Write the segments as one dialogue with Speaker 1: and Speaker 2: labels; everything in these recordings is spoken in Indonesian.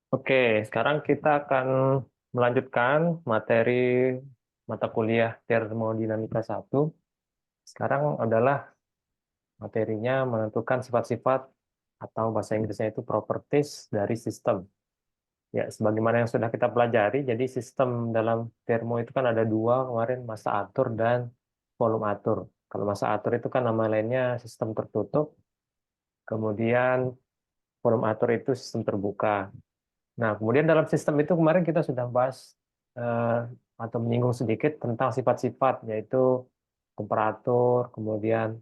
Speaker 1: Oke, sekarang kita akan melanjutkan materi mata kuliah termodinamika 1. Sekarang adalah materinya menentukan sifat-sifat atau bahasa Inggrisnya itu properties dari sistem. Ya, sebagaimana yang sudah kita pelajari, jadi sistem dalam termo itu kan ada dua kemarin, massa atur dan volume atur. Kalau massa atur itu kan nama lainnya sistem tertutup, kemudian volume atur itu sistem terbuka. Nah, kemudian dalam sistem itu kemarin kita sudah bahas atau menyinggung sedikit tentang sifat-sifat, yaitu temperatur, kemudian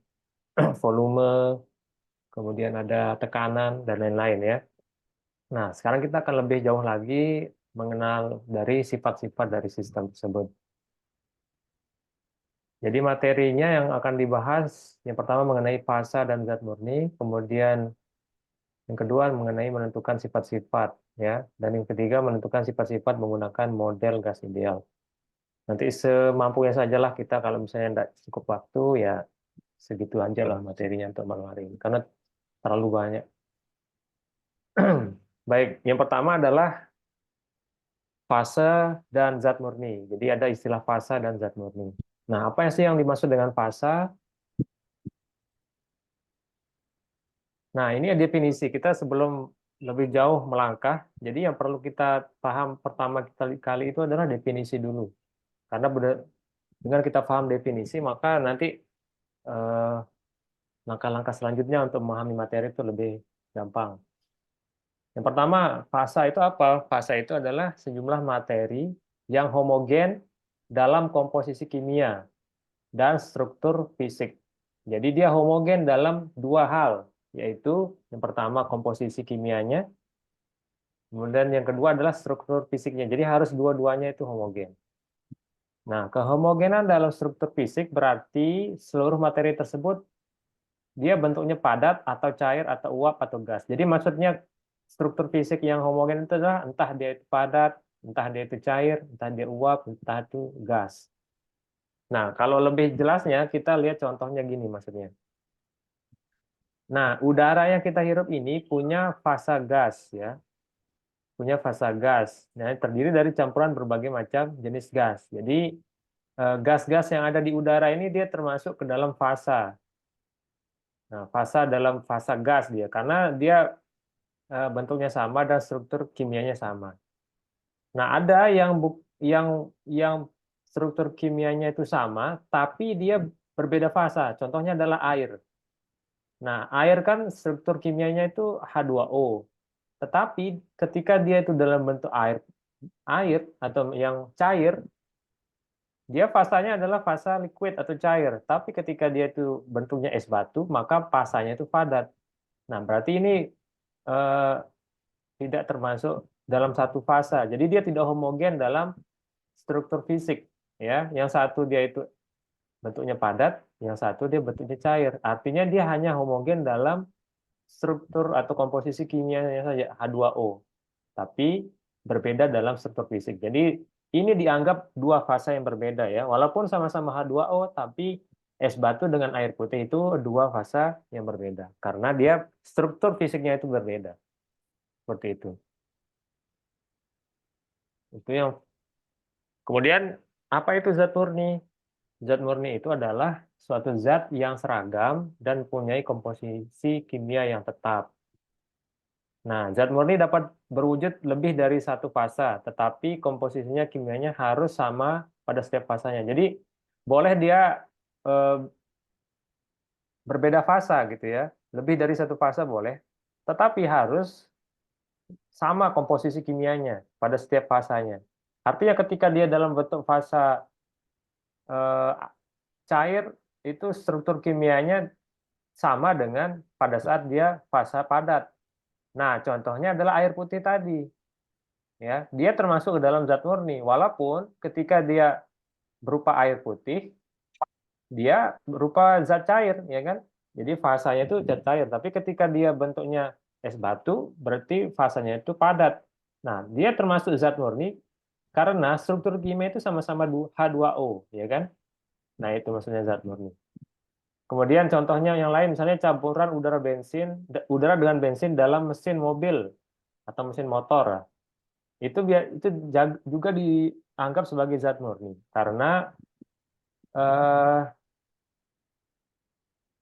Speaker 1: volume, kemudian ada tekanan, dan lain-lain ya. Nah, sekarang kita akan lebih jauh lagi mengenal dari sifat-sifat dari sistem tersebut. Jadi materinya yang akan dibahas, yang pertama mengenai fasa dan zat murni, kemudian yang kedua mengenai menentukan sifat-sifat, ya, dan yang ketiga menentukan sifat-sifat menggunakan model gas ideal. Nanti semampunya sajalah kita kalau misalnya tidak cukup waktu ya segitu aja lah materinya untuk malam hari ini karena terlalu banyak. Baik, yang pertama adalah fase dan zat murni. Jadi ada istilah fase dan zat murni. Nah, apa sih yang dimaksud dengan fase? Nah, ini definisi kita sebelum lebih jauh melangkah. Jadi yang perlu kita paham pertama kali itu adalah definisi dulu. Karena dengan kita paham definisi, maka nanti eh, langkah-langkah selanjutnya untuk memahami materi itu lebih gampang. Yang pertama, fasa itu apa? Fasa itu adalah sejumlah materi yang homogen dalam komposisi kimia dan struktur fisik. Jadi dia homogen dalam dua hal, yaitu yang pertama komposisi kimianya, kemudian yang kedua adalah struktur fisiknya. Jadi harus dua-duanya itu homogen. Nah, kehomogenan dalam struktur fisik berarti seluruh materi tersebut dia bentuknya padat atau cair atau uap atau gas. Jadi maksudnya struktur fisik yang homogen itu adalah entah dia itu padat, entah dia itu cair, entah dia uap, entah itu gas. Nah, kalau lebih jelasnya kita lihat contohnya gini maksudnya. Nah, udara yang kita hirup ini punya fasa gas ya, punya fasa gas. Nah, terdiri dari campuran berbagai macam jenis gas. Jadi gas-gas yang ada di udara ini dia termasuk ke dalam fasa. Nah, fasa dalam fasa gas dia karena dia bentuknya sama dan struktur kimianya sama. Nah, ada yang struktur kimianya itu sama, tapi dia berbeda fasa. Contohnya adalah air. Nah, air kan struktur kimianya itu H2O. Tetapi ketika dia itu dalam bentuk air, air atau yang cair, dia fasanya adalah fasa liquid atau cair. Tapi ketika dia itu bentuknya es batu, maka fasanya itu padat. Nah, berarti ini eh, tidak termasuk dalam satu fasa. Jadi dia tidak homogen dalam struktur fisik, ya. Yang satu dia itu bentuknya padat, yang satu dia bentuknya cair. Artinya dia hanya homogen dalam struktur atau komposisi kimianya saja H2O, tapi berbeda dalam struktur fisik. Jadi ini dianggap dua fasa yang berbeda ya. Walaupun sama-sama H2O, tapi es batu dengan air putih itu dua fasa yang berbeda karena dia struktur fisiknya itu berbeda. Seperti itu. Itu yang kemudian apa itu zat murni? Zat murni itu adalah suatu zat yang seragam dan punya komposisi kimia yang tetap. Nah, zat murni dapat berwujud lebih dari satu fasa, tetapi komposisinya kimianya harus sama pada setiap fasanya. Jadi, boleh dia eh, berbeda fasa gitu ya, lebih dari satu fasa boleh, tetapi harus sama komposisi kimianya pada setiap fasanya. Artinya ketika dia dalam bentuk fasa eh, cair, itu struktur kimianya sama dengan pada saat dia fasa padat. Nah, contohnya adalah air putih tadi. Ya, dia termasuk ke dalam zat murni, walaupun ketika dia berupa air putih, dia berupa zat cair, ya kan? Jadi fasanya itu zat cair, tapi ketika dia bentuknya es batu, berarti fasanya itu padat. Nah, dia termasuk zat murni karena struktur kimia itu sama-sama H2O, ya kan? Nah, itu maksudnya zat murni. Kemudian contohnya yang lain, misalnya campuran udara dengan bensin dalam mesin mobil atau mesin motor. itu juga dianggap sebagai zat murni karena eh,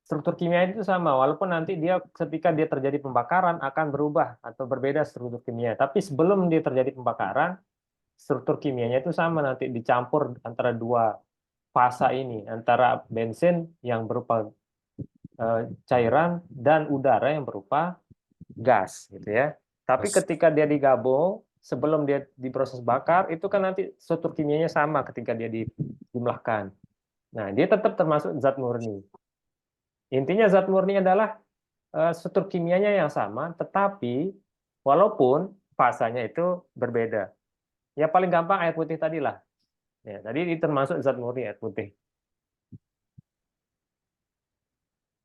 Speaker 1: struktur kimia itu sama, walaupun nanti dia ketika dia terjadi pembakaran akan berubah atau berbeda struktur kimia. Tapi sebelum dia terjadi pembakaran, struktur kimianya itu sama, nanti dicampur antara dua fasa ini, antara bensin yang berupa cairan dan udara yang berupa gas, gitu ya. Tapi
Speaker 2: Mas.
Speaker 1: ketika dia digabung, sebelum dia diproses bakar, itu kan nanti struktur kimianya sama ketika dia dijumlahkan. Nah, dia tetap termasuk zat murni. Intinya zat murni adalah struktur kimianya yang sama, tetapi walaupun fasanya itu berbeda. Ya paling gampang air putih tadi lah. Ya, tadi ini termasuk zat murni air putih.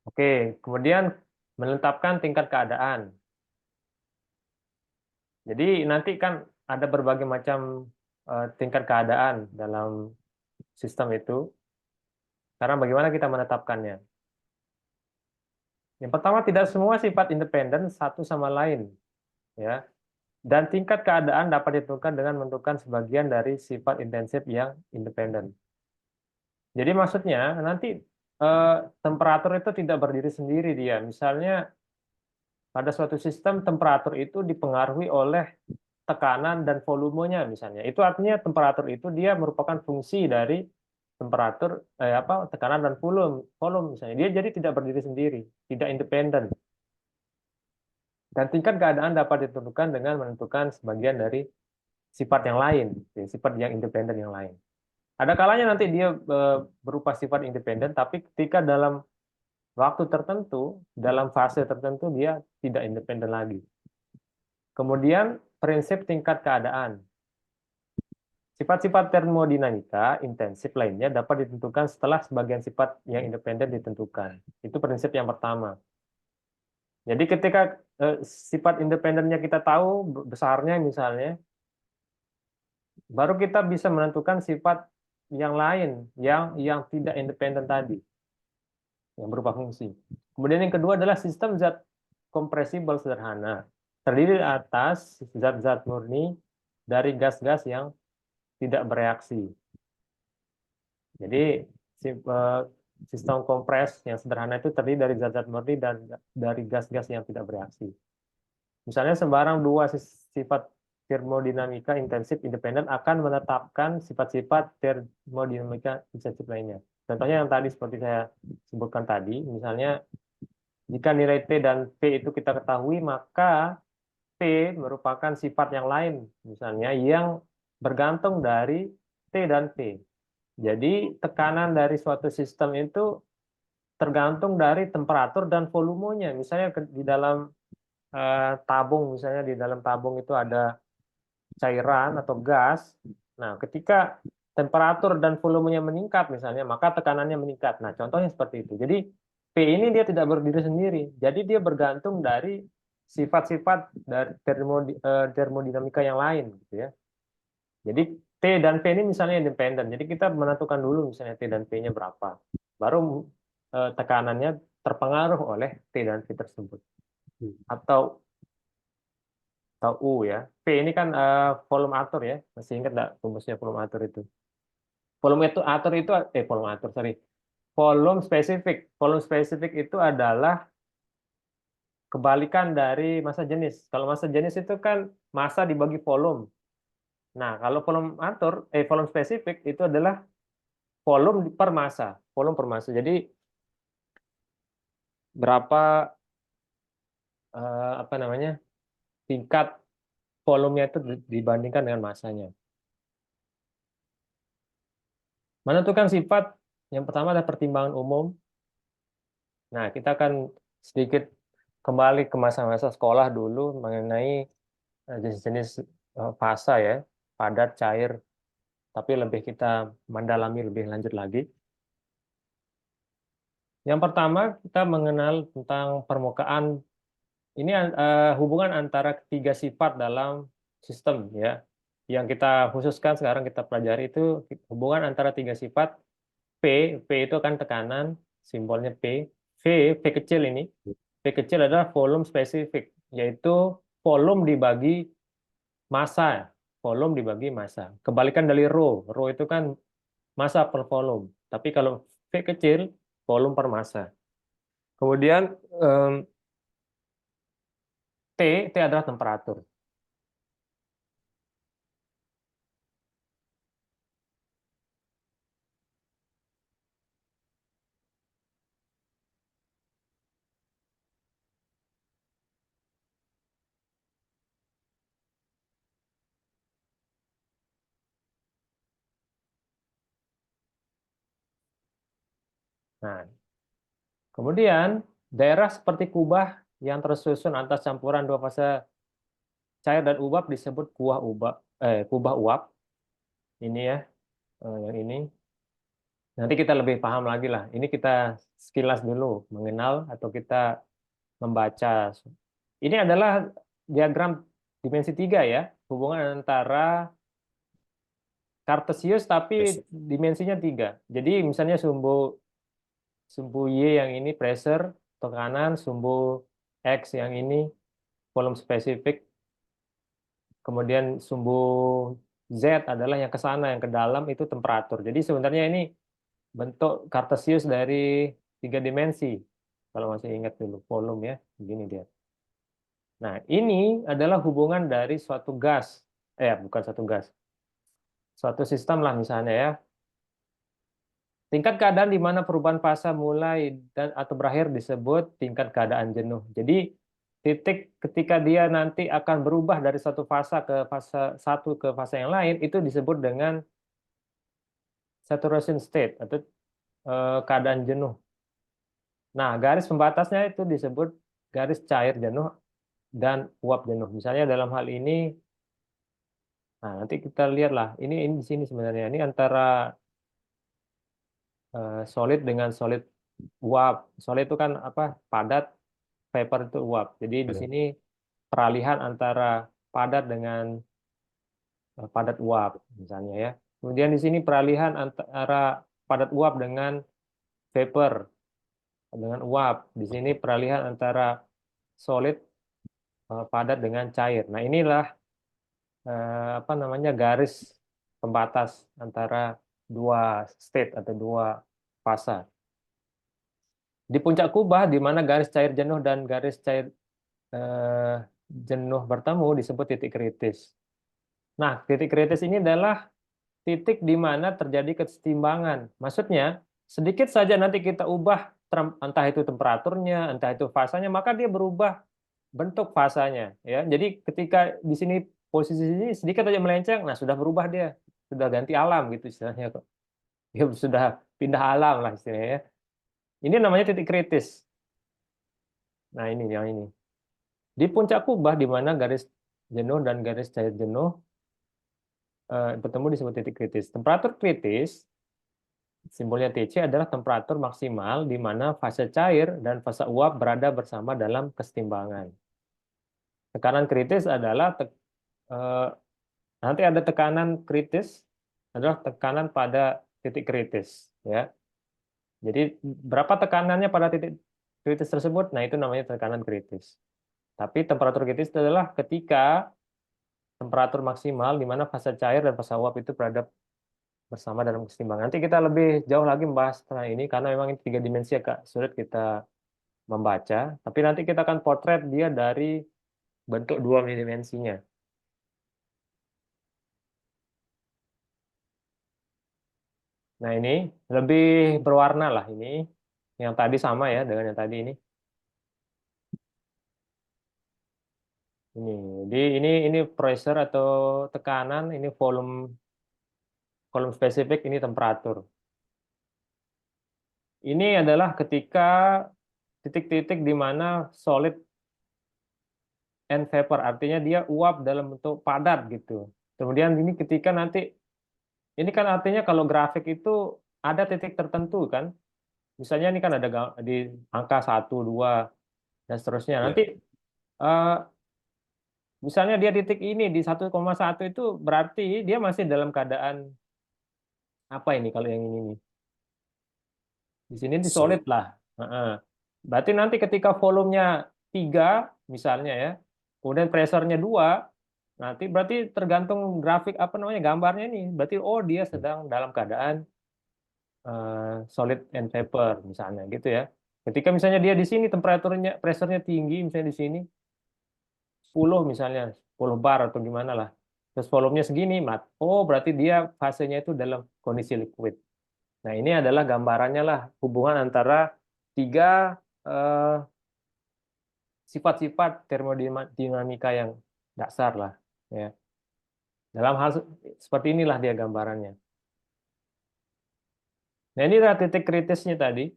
Speaker 1: Oke, kemudian menetapkan tingkat keadaan. Jadi nanti kan ada berbagai macam tingkat keadaan dalam sistem itu. Sekarang bagaimana kita menetapkannya? Yang pertama, tidak semua sifat independen satu sama lain, ya. Dan tingkat keadaan dapat ditentukan dengan menentukan sebagian dari sifat intensif yang independen. Jadi maksudnya nanti temperatur itu tidak berdiri sendiri dia. Misalnya pada suatu sistem temperatur itu dipengaruhi oleh tekanan dan volumenya misalnya. Itu artinya temperatur itu dia merupakan fungsi dari temperatur tekanan dan volume misalnya. Dia jadi tidak berdiri sendiri, tidak independen. Dan tingkat keadaan dapat ditentukan dengan menentukan sebagian dari sifat yang lain, sifat yang independen yang lain. Ada kalanya nanti dia berupa sifat independen, tapi ketika dalam waktu tertentu, dalam fase tertentu dia tidak independen lagi. Kemudian prinsip tingkat keadaan. Sifat-sifat termodinamika intensif lainnya dapat ditentukan setelah sebagian sifat yang independen ditentukan. Itu prinsip yang pertama. Jadi ketika sifat independennya kita tahu besarnya misalnya, baru kita bisa menentukan sifat yang lain yang tidak independen tadi, yang berupa fungsi. Kemudian yang kedua adalah sistem zat kompresibel sederhana, terdiri atas zat-zat murni dari gas-gas yang tidak bereaksi. Jadi sistem kompres yang sederhana itu terdiri dari zat-zat murni dan dari gas-gas yang tidak bereaksi. Misalnya sembarang dua sifat termodinamika intensif independen akan menetapkan sifat-sifat termodinamika intensif lainnya. Contohnya yang tadi seperti saya sebutkan tadi, misalnya jika nilai T dan P itu kita ketahui, maka P merupakan sifat yang lain, misalnya yang bergantung dari T dan P. Jadi tekanan dari suatu sistem itu tergantung dari temperatur dan volumenya. Misalnya di dalam tabung, misalnya di dalam tabung itu ada cairan atau gas. Nah, ketika temperatur dan volumenya meningkat misalnya, maka tekanannya meningkat. Nah, contohnya seperti itu. Jadi P ini dia tidak berdiri sendiri. Jadi dia bergantung dari sifat-sifat dari termodinamika yang lain gitu ya. Jadi T dan P ini misalnya independen. Jadi kita menentukan dulu misalnya T dan P-nya berapa. Baru tekanannya terpengaruh oleh T dan P tersebut. Atau U ya. P ini kan volume atur ya. Masih ingat nggak rumusnya volume atur itu? Volume itu atur itu volume atur, sorry. Volume spesifik. Volume spesifik itu adalah kebalikan dari massa jenis. Kalau massa jenis itu kan massa dibagi volume. Nah, kalau volume spesifik itu adalah volume per massa. Volume per massa. Jadi berapa apa namanya? Tingkat volumenya itu dibandingkan dengan massanya. Menentukan sifat yang pertama adalah pertimbangan umum. Nah, kita akan sedikit kembali ke masa-masa sekolah dulu mengenai jenis-jenis fasa ya, padat, cair, tapi lebih kita mendalami lebih lanjut lagi. Yang pertama, kita mengenal tentang permukaan. Ini hubungan antara ketiga sifat dalam sistem ya. Yang kita khususkan sekarang kita pelajari itu hubungan antara tiga sifat. P itu kan tekanan, simbolnya P. V kecil ini. V kecil adalah volume spesifik, yaitu volume dibagi massa. volume dibagi massa. Kebalikan dari rho. Rho itu kan massa per volume. Tapi kalau V kecil, volume per massa. Kemudian em, T adalah temperatur. Nah, kemudian daerah seperti kubah yang tersusun atas campuran dua fase cair dan uap disebut kubah uap. Ini ya, yang ini. Nanti kita lebih paham lagi lah. Ini kita sekilas dulu mengenal atau kita membaca. Ini adalah diagram dimensi 3 ya, hubungan antara Kartesius tapi
Speaker 2: Yes.
Speaker 1: dimensinya 3. Jadi misalnya sumbu sumbu Y yang ini pressure, tekanan, sumbu X yang ini volume spesifik, kemudian sumbu Z adalah yang ke sana, yang ke dalam itu temperatur. Jadi sebenarnya ini bentuk Kartesius dari 3 dimensi. Kalau masih ingat dulu volume ya, begini dia. Nah, ini adalah hubungan dari suatu gas, bukan satu gas, suatu sistem lah misalnya ya. Tingkat keadaan di mana perubahan fase mulai dan atau berakhir disebut tingkat keadaan jenuh. Jadi titik ketika dia nanti akan berubah dari satu fase ke fase satu ke fase yang lain itu disebut dengan saturation state atau keadaan jenuh. Nah, garis pembatasnya itu disebut garis cair jenuh dan uap jenuh. Misalnya dalam hal ini, nah nanti kita lihatlah. Ini di sini sebenarnya ini antara solid dengan solid uap. Solid itu kan apa? Padat, vapor itu uap. Jadi di
Speaker 2: Betul.
Speaker 1: sini peralihan antara padat dengan padat uap, misalnya ya. Kemudian di sini peralihan antara padat uap dengan vapor, dengan uap. Di sini peralihan antara solid padat dengan cair. Nah, inilah apa namanya garis pembatas antara dua state atau dua fase. Di puncak kubah di mana garis cair jenuh dan garis cair eh, jenuh bertemu disebut titik kritis. Nah, titik kritis ini adalah titik di mana terjadi kesetimbangan. Maksudnya, sedikit saja nanti kita ubah entah itu temperaturnya, entah itu fasanya, maka dia berubah bentuk fasanya ya. Jadi ketika di sini posisi ini sedikit aja melenceng, nah sudah berubah dia, sudah ganti alam gitu istilahnya kok. Dia sudah pindah alam lah istilahnya ya. Ini namanya titik kritis. Nah, ini yang ini. Di puncak kubah di mana garis jenuh dan garis cair jenuh bertemu disebut titik kritis. Temperatur kritis simbolnya TC adalah temperatur maksimal di mana fase cair dan fase uap berada bersama dalam kesetimbangan. Tekanan kritis adalah eh, nanti ada tekanan kritis adalah tekanan pada titik kritis ya. Jadi berapa tekanannya pada titik kritis tersebut? Nah, itu namanya tekanan kritis. Tapi temperatur kritis itu adalah ketika temperatur maksimal di mana fase cair dan fase uap itu berada bersama dalam kesetimbangan. Nanti kita lebih jauh lagi membahas tentang ini karena memang ini 3 dimensi agak sulit kita membaca. Tapi nanti kita akan potret dia dari bentuk 2 dimensinya. Nah, ini lebih berwarna lah ini. Yang tadi sama ya dengan yang tadi ini. Ini. Jadi ini pressure atau tekanan, ini volume spesifik, ini temperatur. Ini adalah ketika titik-titik di mana solid and vapor, artinya dia uap dalam bentuk padat gitu. Kemudian ini ketika nanti, ini kan artinya kalau grafik itu ada titik tertentu kan. Misalnya ini kan ada di angka 1, 2, dan seterusnya. Nanti
Speaker 2: Ya.
Speaker 1: eh, misalnya dia titik ini di 1,1 itu berarti dia masih dalam keadaan apa ini kalau yang ini nih? Di sini di solid
Speaker 2: Solid.
Speaker 1: lah. Heeh. Berarti nanti ketika volumenya 3 misalnya ya, kemudian pressure-nya 2, Nanti berarti tergantung grafik apa namanya gambarnya nih. Berarti oh dia sedang dalam keadaan solid and vapor misalnya gitu ya. Ketika misalnya dia di sini temperaturnya, pressure-nya tinggi misalnya di sini 10 misalnya, 10 bar atau gimana lah. Terus volumenya segini, oh berarti dia fasenya itu dalam kondisi liquid. Nah, ini adalah gambarannya lah hubungan antara tiga eh, sifat-sifat termodinamika yang dasar lah. Ya. Dalam hal seperti inilah dia gambarannya. Nah, ini adalah titik kritisnya tadi.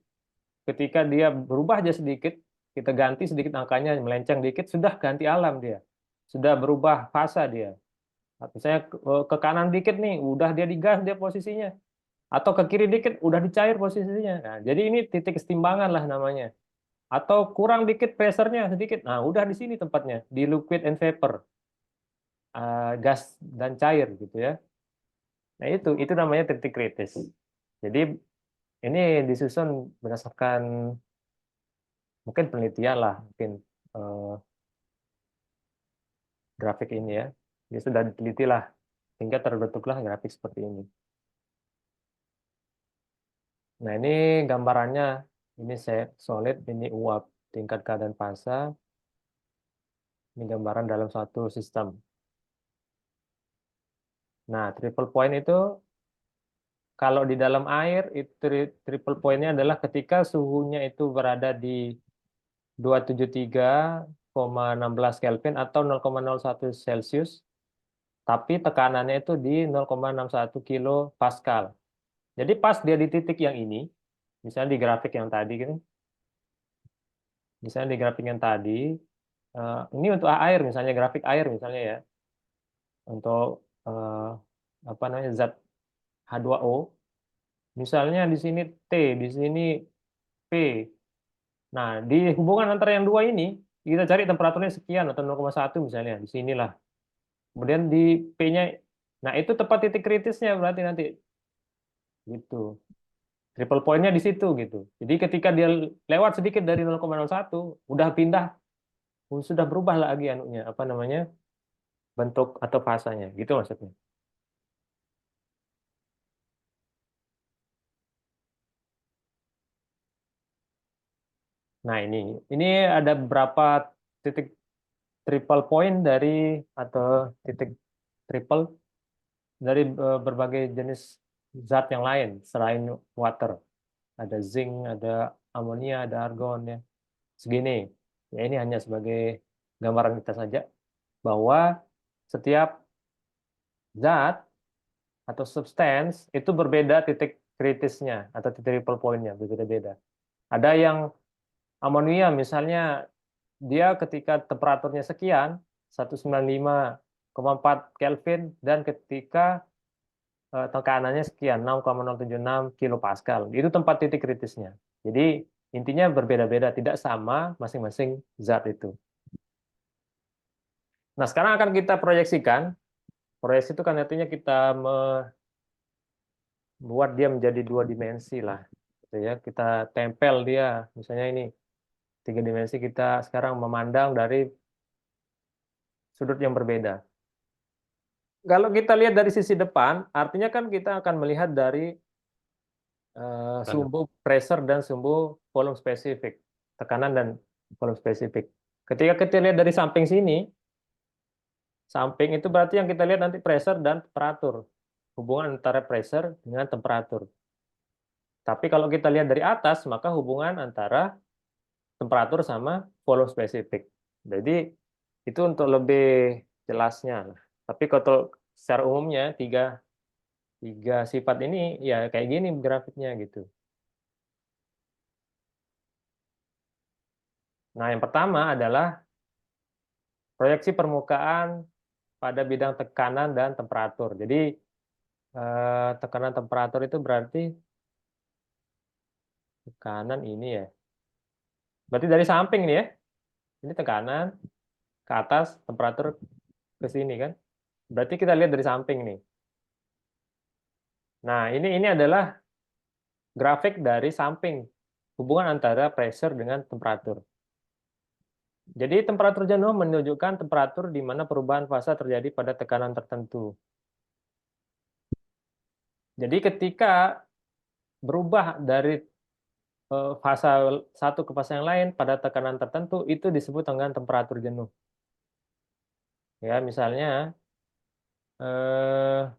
Speaker 1: Ketika dia berubah aja sedikit, kita ganti sedikit angkanya, melenceng dikit, sudah ganti alam dia. Sudah berubah fasa dia. Misalnya ke kanan dikit nih, udah dia digas dia posisinya. Atau ke kiri dikit, udah dicair posisinya. Nah, jadi ini titik kesetimbangan lah namanya. Atau kurang dikit pressure-nya sedikit. Nah, udah di sini tempatnya, di liquid and vapor, gas dan cair gitu ya. Nah, itu namanya titik kritis. Jadi ini disusun berdasarkan mungkin penelitian lah, mungkin eh, grafik ini ya. Dia sudah diteliti lah, hingga terbentuklah grafik seperti ini. Nah, ini gambarannya. Ini solid, ini uap tingkat keadaan fasa. Ini gambaran dalam suatu sistem. Nah, triple point itu kalau di dalam air, itu triple point-nya adalah ketika suhunya itu berada di 273,16 Kelvin atau 0,01 Celcius, tapi tekanannya itu di 0,61 kilo Pascal. Jadi pas dia di titik yang ini, misalnya di grafik yang tadi, gitu, misalnya di grafik yang tadi, ini untuk air, misalnya grafik air misalnya ya, untuk apa namanya zat H2O, misalnya di sini T, di sini P. Nah, di hubungan antara yang dua ini, kita cari temperaturnya sekian atau 0,1 misalnya, di sinilah. Kemudian di P-nya, nah itu tepat titik kritisnya berarti nanti. Gitu. Triple point-nya di situ gitu. Jadi ketika dia lewat sedikit dari 0,01, udah pindah, sudah berubah lagi anunya, apa namanya, bentuk atau fasanya. Gitu maksudnya. Nah ini ada beberapa titik triple point dari atau titik triple dari berbagai jenis zat yang lain selain water. Ada zinc, ada amonia, ada argon ya. Segini. Ya ini hanya sebagai gambaran kita saja bahwa setiap zat atau substance itu berbeda titik kritisnya atau titik triple point-nya berbeda-beda. Ada yang amonia misalnya dia ketika temperaturnya sekian 195,4 Kelvin dan ketika tekanannya sekian 6,076 kilopascal. Itu tempat titik kritisnya. Jadi intinya berbeda-beda, tidak sama masing-masing zat itu. Nah, sekarang akan kita proyeksikan. Proyeksi itu kan artinya kita membuat dia menjadi dua dimensi lah. Gitu ya. Kita tempel dia, misalnya ini tiga dimensi kita sekarang memandang dari sudut yang berbeda. Kalau kita lihat dari sisi depan, artinya kan kita akan melihat dari sumbu pressure dan sumbu volume spesifik, tekanan dan volume spesifik. Ketika kita lihat dari samping sini, samping itu berarti yang kita lihat nanti pressure dan temperatur, hubungan antara pressure dengan temperatur. Tapi kalau kita lihat dari atas, maka hubungan antara temperatur sama volume spesifik. Jadi itu untuk lebih jelasnya. Tapi kalau secara umumnya tiga tiga sifat ini ya kayak gini grafiknya gitu. Nah, yang pertama adalah proyeksi permukaan pada bidang tekanan dan temperatur. Jadi tekanan temperatur itu berarti tekanan ini ya. Berarti dari samping nih ya. Ini tekanan ke atas, temperatur ke sini kan. Berarti kita lihat dari samping nih. Nah, ini adalah grafik dari samping hubungan antara pressure dengan temperatur. Jadi temperatur jenuh menunjukkan temperatur di mana perubahan fase terjadi pada tekanan tertentu. Jadi ketika berubah dari fase satu ke fase yang lain pada tekanan tertentu, itu disebut dengan temperatur jenuh. Ya, misalnya eh,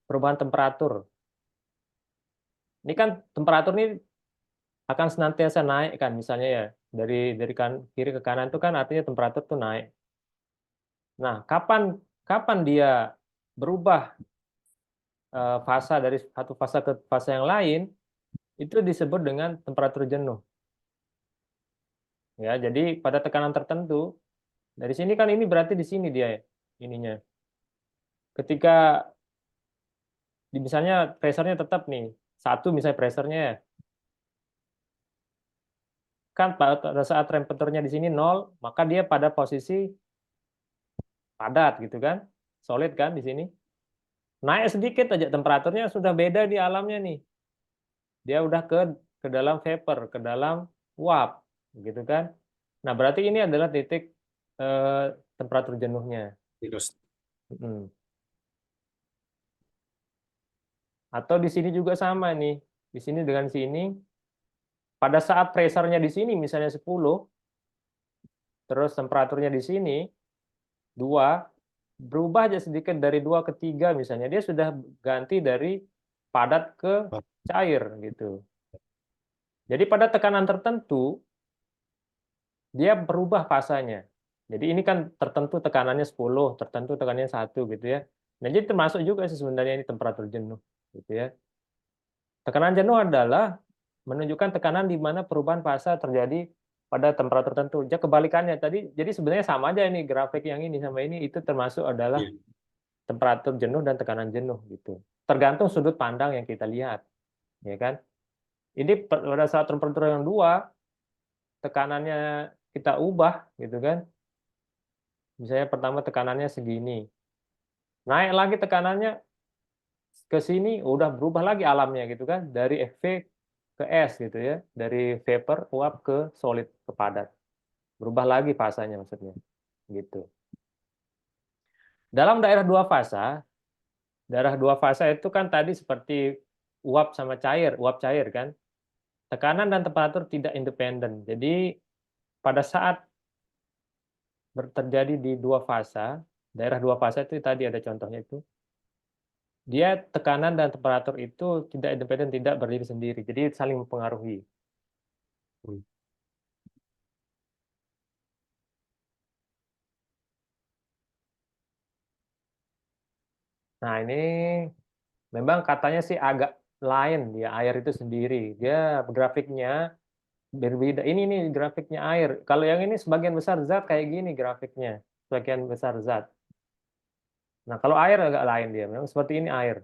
Speaker 1: perubahan temperatur. Ini kan temperatur ini akan senantiasa naik kan, misalnya ya dari kiri ke kanan itu kan artinya temperatur tuh naik. Nah, kapan kapan dia berubah fase dari satu fase ke fase yang lain, itu disebut dengan temperatur jenuh. Ya, jadi pada tekanan tertentu, dari sini kan ini berarti di sini dia ininya. Ketika misalnya pressure-nya tetap nih, satu misalnya pressure-nya ya, kan pada saat temperaturnya di sini nol, maka dia pada posisi padat gitu kan, solid kan di sini. Naik sedikit aja temperaturnya sudah beda di alamnya nih. Dia udah ke dalam vapor, ke dalam uap, gitu kan. Nah, berarti ini adalah titik eh, temperatur jenuhnya.
Speaker 2: Terus.
Speaker 1: Mm. Atau di sini juga sama nih. Di sini dengan sini, pada saat pressure-nya di sini misalnya 10, terus temperaturnya di sini 2, berubah aja sedikit dari 2 ke 3 misalnya, dia sudah ganti dari padat ke cair gitu. Jadi pada tekanan tertentu, dia berubah fasanya. Jadi ini kan tertentu tekanannya 10, tertentu tekanannya 1 gitu ya. Nah, jadi termasuk juga sih sebenarnya ini temperatur jenuh gitu ya. Tekanan jenuh adalah menunjukkan tekanan di mana perubahan fase terjadi pada temperatur tertentu. Jadi kebalikannya tadi, jadi sebenarnya sama aja ini grafik yang ini sama ini itu termasuk adalah
Speaker 2: Iya.
Speaker 1: temperatur jenuh dan tekanan jenuh gitu. Tergantung sudut pandang yang kita lihat, ya kan? Ini pada saat temperatur yang dua, tekanannya kita ubah gitu kan. Misalnya pertama tekanannya segini. Naik lagi tekanannya ke sini udah berubah lagi alamnya gitu kan dari FV ke S gitu ya, dari vapor uap ke solid ke padat. Berubah lagi fasanya maksudnya gitu. Dalam daerah dua fasa itu kan tadi seperti uap cair kan. Tekanan dan temperatur tidak independen. Jadi pada saat terjadi di dua fasa, daerah dua fasa itu tadi ada contohnya itu, dia tekanan dan temperatur itu tidak independen, tidak berdiri sendiri. Jadi saling mempengaruhi.
Speaker 2: Hmm.
Speaker 1: Nah, ini memang katanya sih agak lain dia air itu sendiri. Dia grafiknya berbeda. Ini nih grafiknya air. Kalau yang ini sebagian besar zat kayak gini grafiknya. Sebagian besar zat. Nah, kalau air agak lain dia. Memang seperti ini air.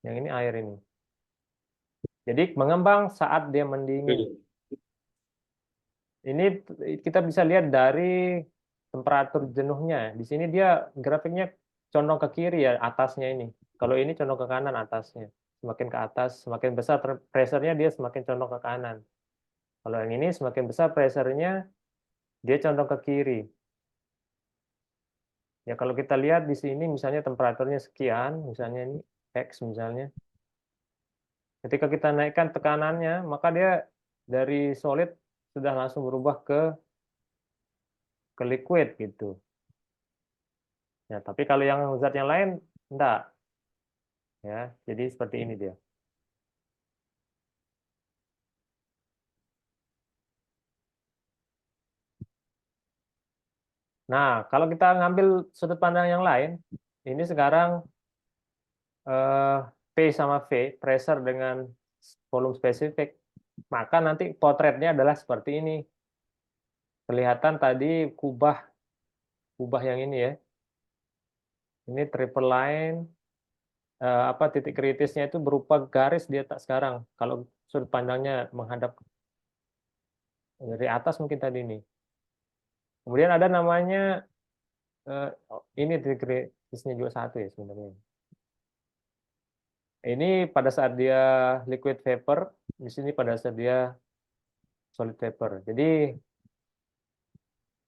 Speaker 1: Yang ini air ini. Jadi mengembang saat dia mendingin.
Speaker 2: Oke.
Speaker 1: Ini kita bisa lihat dari temperatur jenuhnya. Di sini dia grafiknya condong ke kiri ya atasnya ini. Kalau ini condong ke kanan atasnya. Semakin ke atas, semakin besar pressure-nya dia semakin condong ke kanan. Kalau yang ini semakin besar pressure-nya dia condong ke kiri. Ya kalau kita lihat di sini misalnya temperaturnya sekian, misalnya ini X misalnya. Ketika kita naikkan tekanannya, maka dia dari solid sudah langsung berubah ke liquid gitu. Ya, tapi kalau yang zat yang lain enggak ya. Jadi seperti ini dia. Nah, kalau kita ngambil sudut pandang yang lain, ini sekarang P sama V, pressure dengan volume spesifik, maka nanti potretnya adalah seperti ini. Kelihatan tadi kubah kubah yang ini ya. Ini triple line apa titik kritisnya itu berupa garis di atas sekarang. Kalau sudut pandangnya menghadap dari atas mungkin tadi ini. Kemudian ada namanya ini titik kritisnya juga satu ya sebenarnya. Ini pada saat dia liquid vapor, di sini pada saat dia solid vapor. Jadi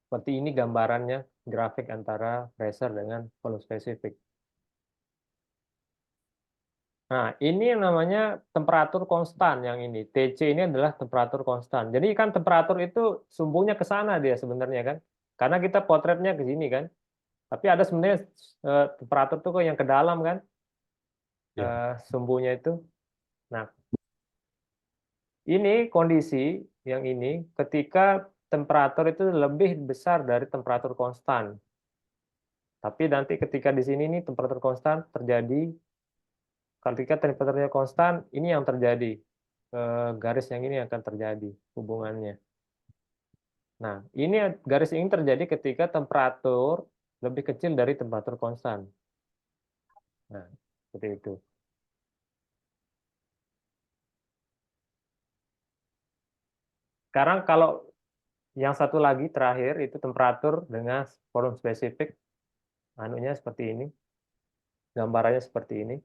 Speaker 1: seperti ini gambarannya, grafik antara pressure dengan volume spesifik. Nah, ini yang namanya temperatur konstan yang ini. TC ini adalah temperatur konstan. Jadi kan temperatur itu sumbunya ke sana dia sebenarnya kan. Karena kita potretnya ke sini kan. Tapi ada sebenarnya temperatur tuh kok yang ke dalam kan,
Speaker 2: Ya.
Speaker 1: sumbunya itu. Nah, ini kondisi yang ini ketika temperatur itu lebih besar dari temperatur konstan. Tapi nanti ketika di sini nih temperatur konstan terjadi, ketika temperaturnya konstan, ini yang terjadi. Garis yang ini akan terjadi hubungannya. Nah, ini garis ini terjadi ketika temperatur lebih kecil dari temperatur konstan. Nah, seperti itu. Sekarang kalau yang satu lagi terakhir itu temperatur dengan volume spesifik, anunya seperti ini, gambarannya seperti ini.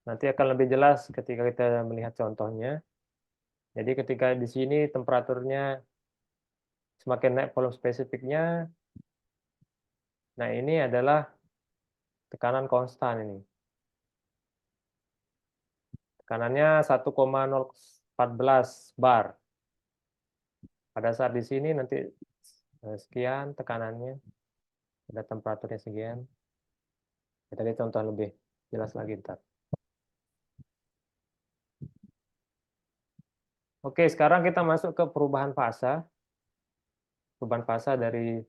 Speaker 1: Nanti akan lebih jelas ketika kita melihat contohnya. Jadi ketika di sini temperaturnya semakin naik volume spesifiknya, nah ini adalah tekanan konstan ini. Tekanannya 1,014 bar. Pada saat di sini nanti sekian tekanannya, ada temperaturnya sekian. Kita lihat contoh lebih jelas lagi ntar. Oke, sekarang kita masuk ke perubahan fasa. Perubahan fasa dari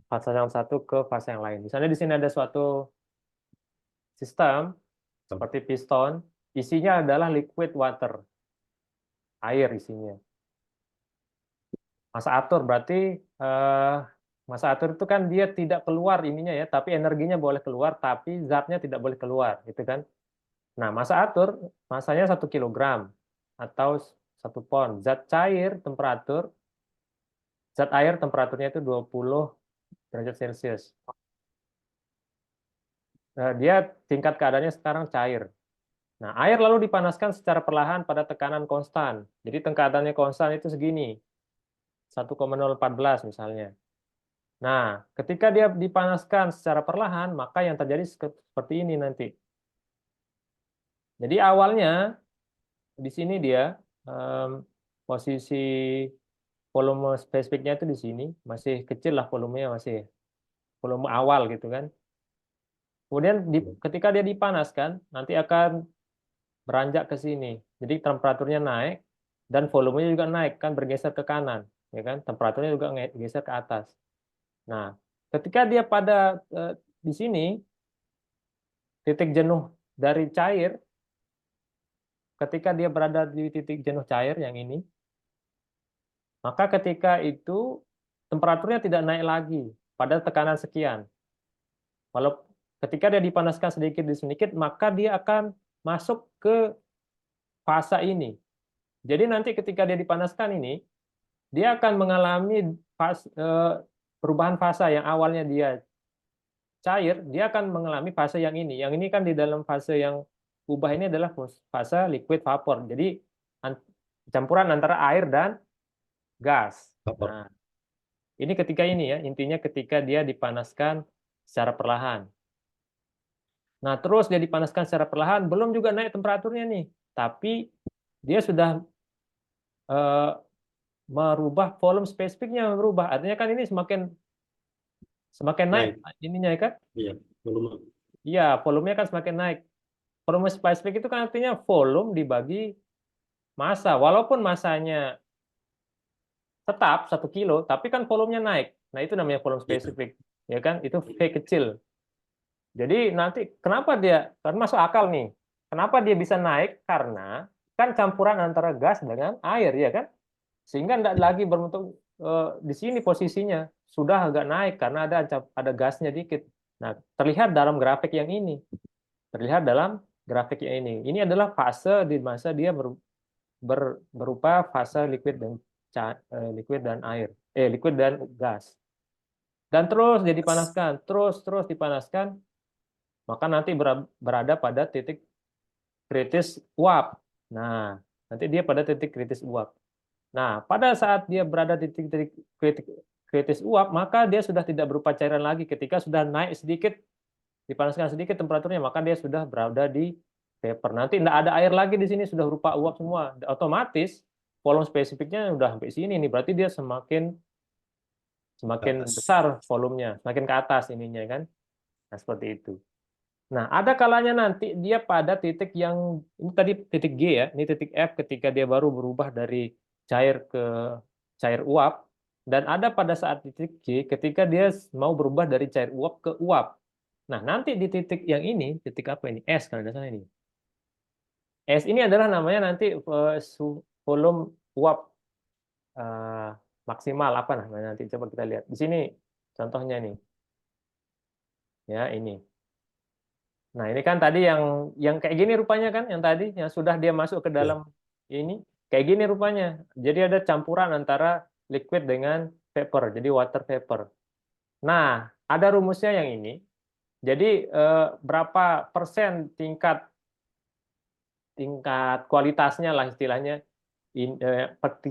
Speaker 1: fase yang satu ke fase yang lain. Misalnya di sini ada suatu sistem seperti piston, isinya adalah liquid water, air isinya. Masa atur berarti masa atur itu kan dia tidak keluar ininya ya, tapi energinya boleh keluar, tapi zatnya tidak boleh keluar, gitu kan? Nah, masa atur masanya 1 kilogram atau 1 pon. Zat air temperaturnya itu 20 derajat Celcius. Dia tingkat keadaannya sekarang cair. Nah, air lalu dipanaskan secara perlahan pada tekanan konstan. Jadi tekatannya konstan itu segini, 1,014 misalnya. Nah, ketika dia dipanaskan secara perlahan, maka yang terjadi seperti ini nanti. Jadi awalnya di sini dia posisi volume spesifiknya itu di sini, masih kecil lah volumenya, masih volume awal gitu kan. Kemudian ketika dia dipanaskan, nanti akan beranjak ke sini. Jadi temperaturnya naik dan volumenya juga naik kan, bergeser ke kanan, ya kan? Temperaturnya juga geser ke atas. Nah, ketika dia pada di sini titik jenuh dari cair, ketika dia berada di titik jenuh cair yang ini, maka ketika itu temperaturnya tidak naik lagi pada tekanan sekian. Walau ketika dia dipanaskan sedikit demi sedikit, maka dia akan masuk ke fase ini. Jadi nanti ketika dia dipanaskan ini, dia akan mengalami perubahan fase yang awalnya dia cair, dia akan mengalami fase yang ini. Yang ini kan di dalam fase yang ubah ini adalah fase liquid vapor. Jadi campuran antara air dan gas.
Speaker 2: Vapor.
Speaker 1: Nah, ini ketika ini ya, intinya ketika dia dipanaskan secara perlahan. Nah, terus dia dipanaskan secara perlahan, belum juga naik temperaturnya nih, tapi dia sudah merubah volume spesifiknya berubah. Artinya kan ini semakin naik
Speaker 2: Naik.
Speaker 1: ininya ya kan?
Speaker 2: Iya, volume.
Speaker 1: Iya, volumenya kan semakin naik. Volume spesifik itu kan artinya volume dibagi massa. Walaupun massanya tetap 1 kilo, tapi kan volumenya naik. Nah, itu namanya volume
Speaker 2: Iya.
Speaker 1: spesifik. Ya kan? Itu V kecil. Jadi nanti kenapa dia, kan masuk akal nih. Kenapa dia bisa naik? Karena kan campuran antara gas dengan air, ya kan? Sehingga tidak
Speaker 2: Iya.
Speaker 1: lagi berbentuk di sini posisinya sudah agak naik karena ada gasnya dikit. Nah, terlihat dalam grafik yang ini. Terlihat dalam grafik yang ini. Ini adalah fase di masa dia berupa fase liquid dan air, liquid dan gas. Dan terus dia dipanaskan, terus dipanaskan, maka nanti berada pada titik kritis uap. Nah, Nanti dia pada titik kritis uap. Nah, pada saat dia berada di titik kritis uap, maka dia sudah tidak berupa cairan lagi. Ketika sudah naik sedikit, dipanaskan sedikit temperaturnya, maka dia sudah berada di vapor. Nanti tidak ada air lagi di sini, sudah berupa uap semua. Otomatis volume spesifiknya udah sampai sini nih, berarti dia semakin
Speaker 2: Ke
Speaker 1: semakin
Speaker 2: atas.
Speaker 1: besar volumenya, semakin ke atas ininya kan. Nah, seperti itu. Nah, ada kalanya nanti dia pada titik yang ini tadi titik G ya, ini titik F ketika dia baru berubah dari cair ke cair uap, dan ada pada saat titik G ketika dia mau berubah dari cair uap ke uap. Nah, nanti di titik yang ini, titik apa ini? S kalau tidak salah ini. S ini adalah namanya nanti volume uap eh, maksimal apa namanya nanti coba kita lihat. Di sini contohnya nih. Ya, ini. Nah, ini kan tadi yang kayak gini rupanya kan, yang tadi yang sudah dia masuk ke
Speaker 2: Ya.
Speaker 1: dalam ini kayak gini rupanya. Jadi ada campuran antara liquid dengan vapor, jadi water vapor. Nah, ada rumusnya yang ini. Jadi berapa persen tingkat tingkat kualitasnya lah istilahnya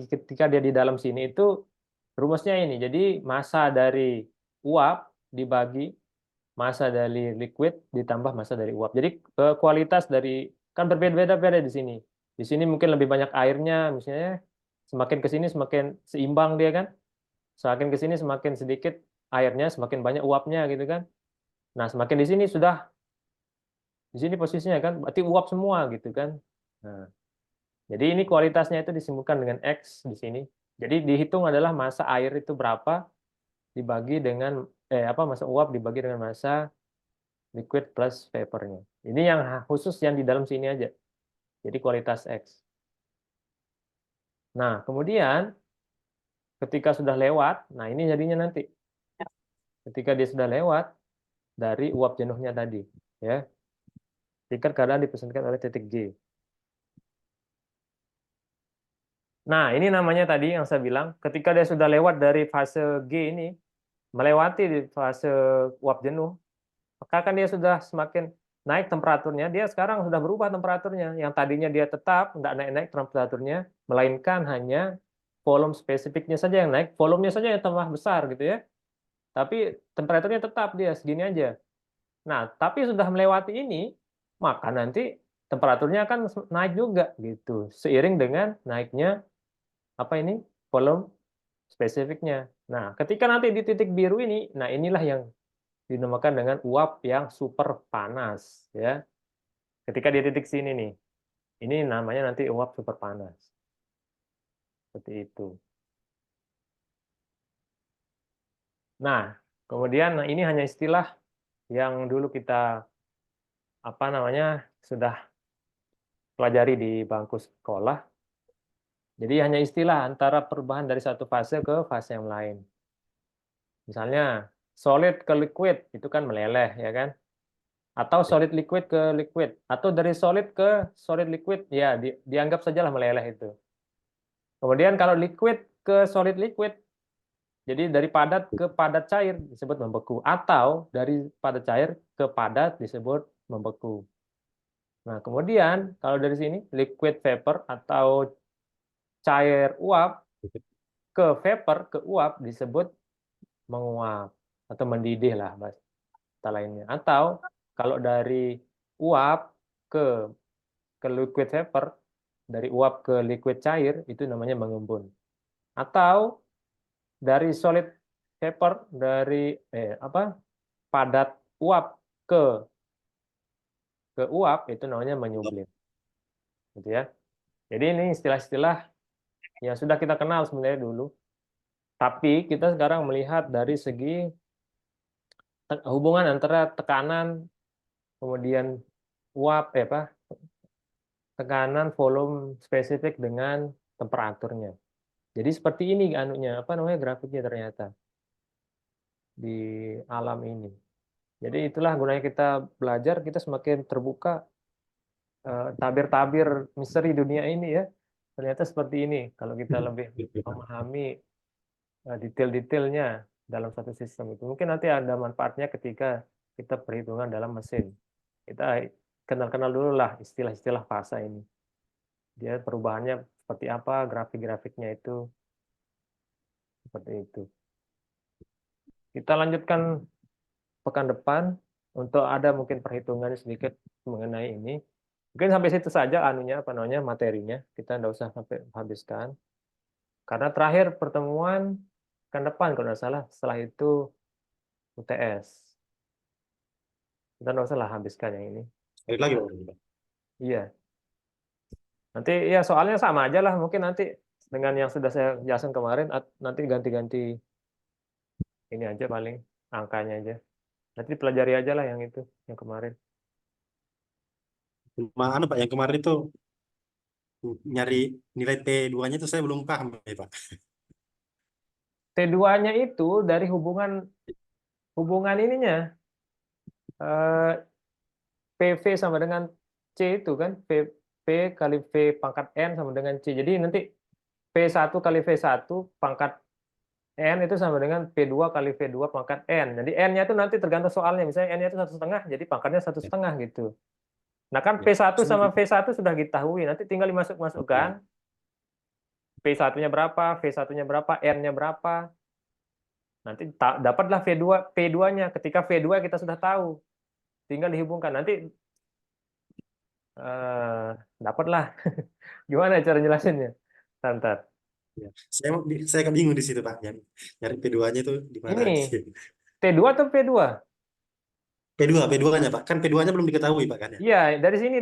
Speaker 1: ketika dia di dalam sini itu rumusnya ini. Jadi massa dari uap dibagi massa dari liquid ditambah massa dari uap. Jadi kualitas dari kan berbeda-beda di sini. Di sini mungkin lebih banyak airnya, misalnya semakin ke sini semakin seimbang dia kan. Semakin ke sini semakin sedikit airnya, semakin banyak uapnya gitu kan. Nah, semakin di sini sudah di sini posisinya kan berarti uap semua gitu kan. Nah, jadi ini kualitasnya itu disebutkan dengan X di sini. Jadi dihitung adalah massa air itu berapa dibagi dengan apa massa uap dibagi dengan massa liquid plus vapornya. Ini yang khusus yang di dalam sini aja. Jadi kualitas X. Nah, kemudian ketika sudah lewat, nah ini jadinya nanti. Ketika dia sudah lewat dari uap jenuhnya tadi, ya, tingkat keadaan dipesankan oleh titik G. Nah, ini namanya tadi yang saya bilang, ketika dia sudah lewat dari fase G ini, melewati di fase uap jenuh, maka kan dia sudah semakin naik temperaturnya, dia sekarang sudah berubah temperaturnya. Yang tadinya dia tetap, tidak naik-naik temperaturnya, melainkan hanya volume spesifiknya saja yang naik, volumenya saja yang tambah besar gitu ya. Tapi temperaturnya tetap dia segini aja. Nah, tapi sudah melewati ini, maka nanti temperaturnya akan naik juga gitu, seiring dengan naiknya apa ini volume spesifiknya. Nah, ketika nanti di titik biru ini, nah inilah yang dinamakan dengan uap yang super panas ya. Ketika di titik sini nih, ini namanya nanti uap super panas. Seperti itu. Nah, kemudian nah ini hanya istilah yang dulu kita apa namanya sudah pelajari di bangku sekolah. Jadi hanya istilah antara perubahan dari satu fase ke fase yang lain. Misalnya solid ke liquid itu kan meleleh ya kan? Atau
Speaker 2: Ya.
Speaker 1: solid liquid ke liquid atau dari solid ke solid liquid ya dianggap sajalah meleleh itu. Kemudian kalau liquid ke solid liquid, jadi dari padat ke padat cair disebut membeku, atau dari padat cair ke padat disebut membeku. Nah, kemudian kalau dari sini liquid vapor atau cair uap ke vapor ke uap disebut menguap atau mendidih lah bahasa lainnya. Atau kalau dari uap ke liquid vapor, dari uap ke liquid cair itu namanya mengembun. Atau dari solid vapor dari apa padat uap ke uap itu namanya menyublim gitu ya. Jadi ini istilah-istilah yang sudah kita kenal sebenarnya dulu, tapi kita sekarang melihat dari segi hubungan antara tekanan kemudian uap apa tekanan volume spesifik dengan temperaturnya. Jadi seperti ini anunya apa namanya grafiknya ternyata di alam ini. Jadi itulah gunanya kita belajar, kita semakin terbuka tabir-tabir misteri dunia ini ya. Ternyata seperti ini kalau kita lebih memahami detail-detailnya dalam satu sistem itu. Mungkin nanti ada manfaatnya ketika kita perhitungan dalam mesin. Kita kenal-kenal dulu lah istilah-istilah fasa ini. dia perubahannya seperti apa, grafik-grafiknya itu seperti itu. Kita lanjutkan pekan depan untuk ada mungkin perhitungan sedikit mengenai ini. Mungkin sampai situ saja anunya apa namanya materinya. Kita tidak usah sampai habiskan. Karena terakhir pertemuan pekan depan kalau tidak salah, setelah itu UTS. Kita tidak usah lah habiskan yang ini.
Speaker 2: Sekali lagi Pak.
Speaker 1: Iya. Nanti ya soalnya sama aja lah. Mungkin nanti dengan yang sudah saya jelaskan kemarin, nanti ganti-ganti ini aja paling angkanya aja. Nanti pelajari aja lah yang itu, yang kemarin.
Speaker 2: Cuma anu Pak, yang kemarin itu nyari nilai T2-nya itu saya belum paham ya Pak.
Speaker 1: T2-nya itu dari hubungan hubungan ininya eh, PV sama dengan C itu kan, P kali V pangkat N sama dengan C. Jadi nanti P1 kali V1 pangkat N itu sama dengan P2 kali V2 pangkat N. Jadi N-nya itu nanti tergantung soalnya. Misalnya N-nya itu 1,5, jadi pangkatnya 1,5 gitu. Nah kan
Speaker 2: Ya.
Speaker 1: P1
Speaker 2: Maksudnya,
Speaker 1: sama V1 sudah diketahui. Nanti tinggal
Speaker 2: ya.
Speaker 1: dimasuk-masukkan. P1-nya berapa, V1-nya berapa, N-nya berapa. Nanti dapatlah V2, P2-nya. Ketika V2 kita sudah tahu. Tinggal dihubungkan. Nanti eh, dapatlah. Gimana cara jelasinnya? Ntar.
Speaker 2: Ya. Saya kan bingung di situ Pak. Nyari P2-nya itu di mana
Speaker 1: Ini
Speaker 2: gitu.
Speaker 1: T2 atau P2?
Speaker 2: P2-nya Pak. Kan P2-nya belum diketahui Pak kan ya.
Speaker 1: Iya, dari sini